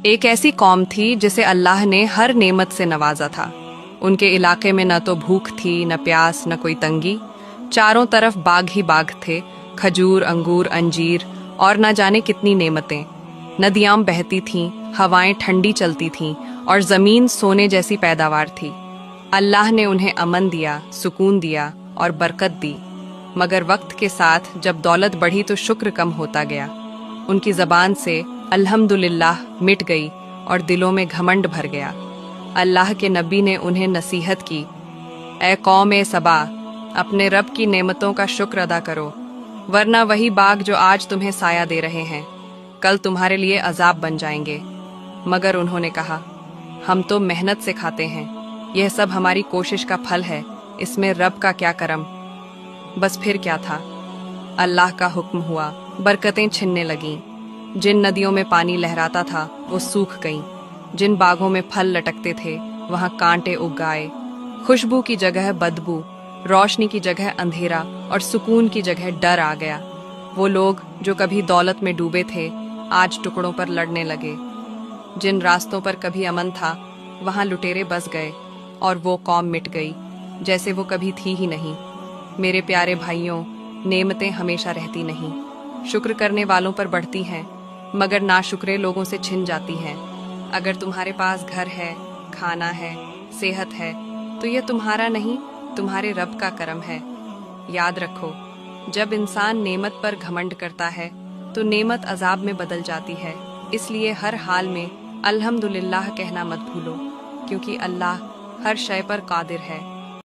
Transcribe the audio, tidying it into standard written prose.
ایک ایسی قوم تھی جسے اللہ نے ہر نعمت سے نوازا تھا۔ ان کے علاقے میں نہ تو بھوک تھی، نہ پیاس، نہ کوئی تنگی۔ چاروں طرف باغ ہی باغ تھے، کھجور، انگور، انجیر اور نہ جانے کتنی نعمتیں۔ ندیاں بہتی تھیں، ہوائیں ٹھنڈی چلتی تھیں اور زمین سونے جیسی پیداوار تھی۔ اللہ نے انہیں امن دیا، سکون دیا اور برکت دی، مگر وقت کے ساتھ جب دولت بڑھی تو شکر کم ہوتا گیا۔ ان کی زبان سے الحمدللہ مٹ گئی اور دلوں میں گھمنڈ بھر گیا۔ اللہ کے نبی نے انہیں نصیحت کی، اے قوم سبا، اپنے رب کی نعمتوں کا شکر ادا کرو، ورنہ وہی باغ جو آج تمہیں سایہ دے رہے ہیں کل تمہارے لیے عذاب بن جائیں گے۔ مگر انہوں نے کہا، ہم تو محنت سے کھاتے ہیں، یہ سب ہماری کوشش کا پھل ہے، اس میں رب کا کیا کرم۔ بس پھر کیا تھا، اللہ کا حکم ہوا، برکتیں چھننے لگیں۔ جن ندیوں میں پانی لہراتا تھا وہ سوکھ گئیں، جن باغوں میں پھل لٹکتے تھے وہاں کانٹے اگ آئے۔ خوشبو کی جگہ بدبو، روشنی کی جگہ اندھیرا اور سکون کی جگہ ڈر آ گیا۔ وہ لوگ جو کبھی دولت میں ڈوبے تھے آج ٹکڑوں پر لڑنے لگے۔ جن راستوں پر کبھی امن تھا وہاں لٹیرے بس گئے اور وہ قوم مٹ گئی جیسے وہ کبھی تھی ہی نہیں۔ میرے پیارے بھائیوں، نعمتیں ہمیشہ رہتی نہیں، شکر کرنے والوں پر بڑھتی ہیں، مگر ناشکرے لوگوں سے چھن جاتی ہیں۔ اگر تمہارے پاس گھر ہے، کھانا ہے، صحت ہے تو یہ تمہارا نہیں، تمہارے رب کا کرم ہے۔ یاد رکھو، جب انسان نعمت پر گھمنڈ کرتا ہے تو نعمت عذاب میں بدل جاتی ہے۔ اس لیے ہر حال میں الحمدللہ کہنا مت بھولو، کیونکہ اللہ ہر شے پر قادر ہے۔